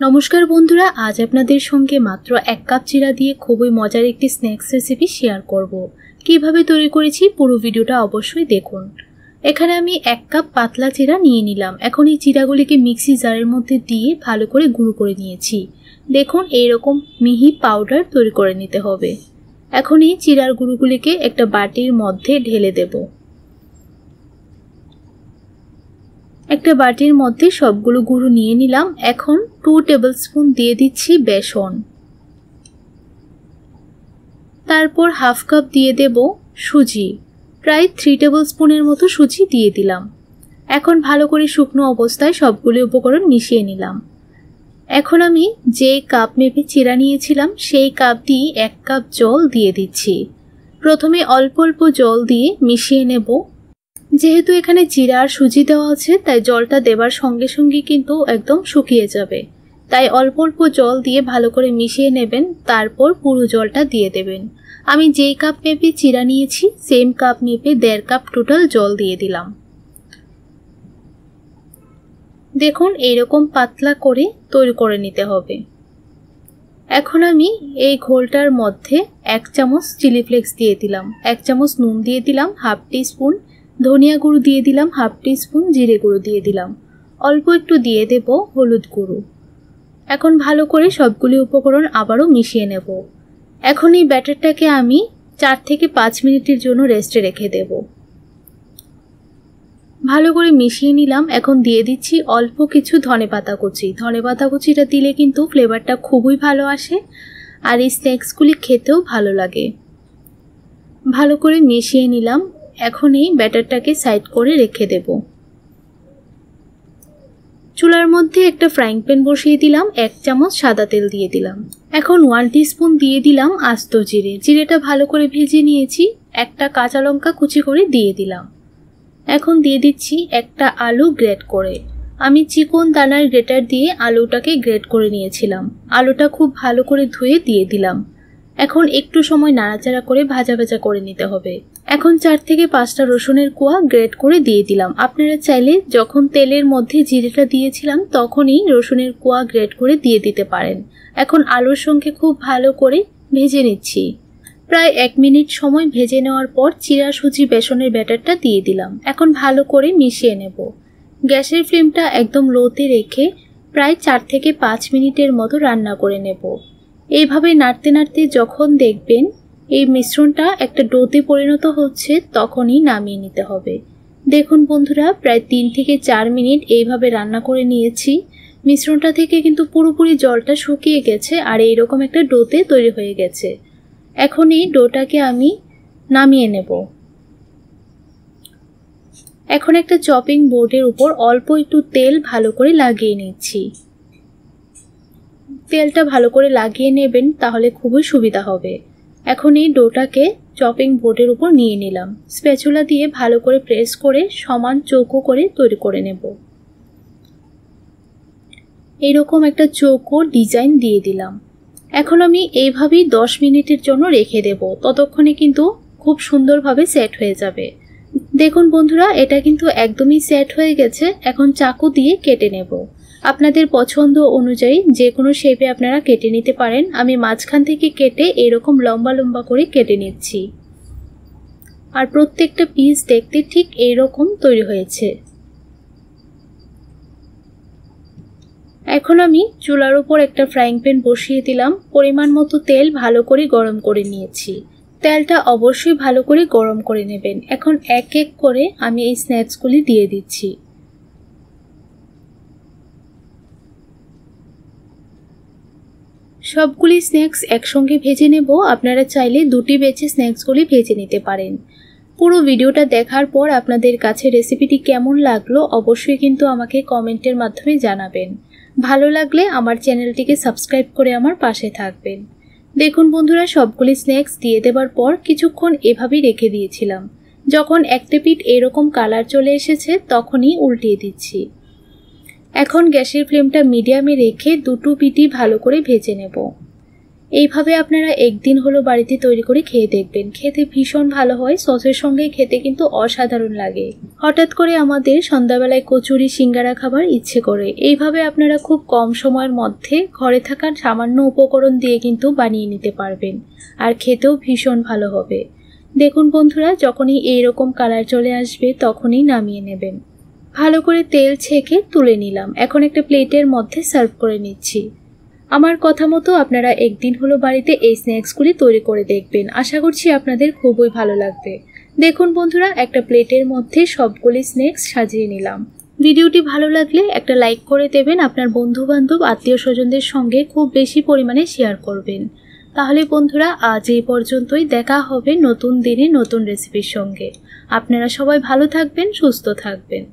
নমস্কার বন্ধুরা, আজ আপনাদের সঙ্গে মাত্র 1 কাপ চিরা দিয়ে খুবই মজার একটি স্ন্যাক্স রেসিপি শেয়ার করব। কিভাবে তৈরি করেছি পুরো ভিডিওটা অবশ্যই দেখুন। এখানে আমি 1 কাপ পাতলা চিরা নিয়ে নিলাম। এখন এই চিরাগুলিকে মিক্সি জারের মধ্যে দিয়ে ভালো করে গুঁড়ো করে নিয়েছি। দেখুন এইরকম মিহি পাউডার তৈরি করে নিতে হবে। এখন এই চিরার গুঁড়োগুলিকে একটা বাটির মধ্যে ঢেলে দেব। একটা বাটির মধ্যে সবগুলো গুঁড়ো নিয়ে নিলাম। এখন 2 টেবিলস্পুন দিয়ে দিচ্ছি বেসন। তারপর হাফ কাপ দিয়ে দেব সুজি, প্রায় 3 টেবিলস্পুনের মতো সুজি দিয়ে দিলাম। এখন ভালো করে শুকনো অবস্থায় সবগুলো উপকরণ মিশিয়ে নিলাম। এখন আমি যে কাপ মেপে চিরা নিয়েছিলাম সেই কাপ দিয়ে 1 কাপ জল দিয়ে দিচ্ছি। প্রথমে অল্প অল্প জল দিয়ে মিশিয়ে নেব। যেহেতু এখানে চিরা আর সুজি দেওয়া আছে, তাই জলটা দেবার সঙ্গে সঙ্গে কিন্তু একদম শুকিয়ে যাবে। তাই অল্প অল্প জল দিয়ে ভালো করে মিশিয়ে নেবেন, তারপর পুরো জলটা দিয়ে দেবেন। আমি যেই কাপ মেপে চিরা নিয়েছি সেম কাপ মেপে 1.5 কাপ টোটাল জল দিয়ে দিলাম। দেখুন এইরকম পাতলা করে তৈরি করে নিতে হবে। এখন আমি এই ঘোলটার মধ্যে 1 চামচ চিলি ফ্লেক্স দিয়ে দিলাম, 1 চামচ নুন দিয়ে দিলাম, হাফ টিস্পুন ধনিয়া গুঁড়ো দিয়ে দিলাম, হাফ টিস্পুন জিরে গুঁড়ো দিয়ে দিলাম, অল্প একটু দিয়ে দেব হলুদ গুঁড়ো। এখন ভালো করে সবগুলি উপকরণ আবারও মিশিয়ে নেব। এখন এই ব্যাটারটাকে আমি 4 থেকে 5 মিনিটের জন্য রেস্টে রেখে দেব। ভালো করে মিশিয়ে নিলাম। এখন দিয়ে দিচ্ছি অল্প কিছু ধনেপাতা কুচি। ধনেপাতা কুচিটা দিলে কিন্তু ফ্লেভারটা খুবই ভালো আসে আর এই স্ন্যাক্সগুলি খেতেও ভালো লাগে। ভালো করে মিশিয়ে নিলাম। এখন এই ব্যাটারটাকে সাইড করে রেখে দেব। চুলার মধ্যে একটা ফ্রাইং প্যান বসিয়ে দিলাম, 1 চামচ সাদা তেল দিয়ে দিলাম। এখন 1 টিস্পুন দিয়ে দিলাম আস্ত জিরে। জিরেটা ভালো করে ভেজে নিয়েছি। একটা কাঁচা লঙ্কা কুচি করে দিয়ে দিলাম। এখন দিয়ে দিচ্ছি একটা আলু গ্রেট করে। আমি চিকন দানার গ্রেটার দিয়ে আলুটাকে গ্রেট করে নিয়েছিলাম। আলুটা খুব ভালো করে ধুয়ে দিয়ে দিলাম। এখন একটু সময় নাড়াচাড়া করে ভাজা ভাজা করে নিতে হবে। এখন 4 থেকে 5টা রসুনের কোয়া গ্রেট করে দিয়ে দিলাম। আপনারা চাইলে যখন তেলের মধ্যে জিরেটা দিয়েছিলাম তখনই রসুনের কোয়া গ্রেট করে দিয়ে দিতে পারেন। এখন আলুর সঙ্গে খুব ভালো করে ভেজে নিচ্ছি। প্রায় 1 মিনিট সময় ভেজে নেওয়ার পর চিরা সুজি বেসনের ব্যাটারটা দিয়ে দিলাম। এখন ভালো করে মিশিয়ে নেব। গ্যাসের ফ্লেমটা একদম লোতে রেখে প্রায় 4 থেকে 5 মিনিটের মতো রান্না করে নেব। এইভাবে নাড়তে নাড়তে যখন দেখবেন এই মিশ্রণটা একটা ডোতে পরিণত হচ্ছে তখনই নামিয়ে নিতে হবে। দেখুন বন্ধুরা, প্রায় 3 থেকে 4 মিনিট এইভাবে রান্না করে নিয়েছি। মিশ্রণটা থেকে কিন্তু পুরোপুরি জলটা শুকিয়ে গেছে আর এইরকম একটা ডোতে তৈরি হয়ে গেছে। এখন এই ডোটাকে আমি নামিয়ে নেব। এখন একটা চপিং বোর্ডের উপর অল্প একটু তেল ভালো করে লাগিয়ে নিচ্ছি। তেলটা ভালো করে লাগিয়ে নেবেন, তাহলে খুবই সুবিধা হবে। এখন এই ডোটাকে চপিং বোর্ডের উপর নিয়ে নিলাম। স্প্যাচুলা দিয়ে ভালো করে প্রেস করে সমান চৌকো করে তৈরি করে নেব। এইরকম একটা চৌকো ডিজাইন দিয়ে দিলাম। এখন আমি এইভাবেই 10 মিনিটের জন্য রেখে দেব। ততক্ষণে কিন্তু খুব সুন্দরভাবে সেট হয়ে যাবে। দেখুন বন্ধুরা, এটা কিন্তু একদমই সেট হয়ে গেছে। এখন চাকু দিয়ে কেটে নেব। আপনাদের পছন্দ অনুযায়ী যে কোনো শেপে আপনারা কেটে নিতে পারেন। আমি মাঝখান থেকে কেটে এরকম লম্বা লম্বা করে কেটে নিচ্ছি। আর প্রত্যেকটা পিস দেখতে ঠিক এইরকম তৈরি হয়েছে। এখন আমি চুলার উপর একটা ফ্রাইং প্যান বসিয়ে দিলাম। পরিমাণ মতো তেল ভালো করে গরম করে নিয়েছি। তেলটা অবশ্যই ভালো করে গরম করে নেবেন। এখন এক এক করে আমি এই স্ন্যাক্সগুলি দিয়ে দিচ্ছি। সবগুলি স্ন্যাক্স একসঙ্গে ভেজে নেব। আপনারা চাইলে দুটি বেছে স্ন্যাক্সগুলি ভেজে নিতে পারেন। পুরো ভিডিওটা দেখার পর আপনাদের কাছে রেসিপিটি কেমন লাগলো অবশ্যই কিন্তু আমাকে কমেন্টের মাধ্যমে জানাবেন। ভালো লাগলে আমার চ্যানেলটিকে সাবস্ক্রাইব করে আমার পাশে থাকবেন। দেখুন বন্ধুরা, সবগুলি স্ন্যাক্স দিয়ে দেওয়ার পর কিছুক্ষণ এভাবেই রেখে দিয়েছিলাম। যখন একটা পিঠ এরকম কালার চলে এসেছে তখনই উল্টিয়ে দিচ্ছি। এখন গ্যাসের ফ্লেমটা মিডিয়ামে রেখে দুটো পিঠই ভালো করে ভেজে নেব। এইভাবে আপনারা একদিন হলো বাড়িতে তৈরি করে খেয়ে দেখবেন, খেতে ভীষণ ভালো হয়। সসের সঙ্গে খেতে কিন্তু অসাধারণ লাগে। হঠাৎ করে আমাদের সন্ধ্যাবেলায় কচুরি সিঙ্গারা খাবার ইচ্ছে করে, এইভাবে আপনারা খুব কম সময়ের মধ্যে ঘরে থাকা সামান্য উপকরণ দিয়ে কিন্তু বানিয়ে নিতে পারবেন, আর খেতেও ভীষণ ভালো হবে। দেখুন বন্ধুরা, যখনই এইরকম কালার চলে আসবে তখনই নামিয়ে নেবেন। ভালো করে তেল ছেঁকে তুলে নিলাম। এখন একটা প্লেটের মধ্যে সার্ভ করে নিচ্ছি। আমার কথা মতো আপনারা একদিন হলো বাড়িতে এই স্ন্যাক্সগুলি তৈরি করে দেখবেন, আশা করছি আপনাদের খুবই ভালো লাগবে। দেখুন বন্ধুরা, একটা প্লেটের মধ্যে সবগুলি স্ন্যাক্স সাজিয়ে নিলাম। ভিডিওটি ভালো লাগলে একটা লাইক করে দেবেন, আপনার বন্ধু বান্ধব আত্মীয় স্বজনদের সঙ্গে খুব বেশি পরিমাণে শেয়ার করবেন। তাহলে বন্ধুরা, আজ এই পর্যন্তই। দেখা হবে নতুন দিনে নতুন রেসিপির সঙ্গে। আপনারা সবাই ভালো থাকবেন, সুস্থ থাকবেন।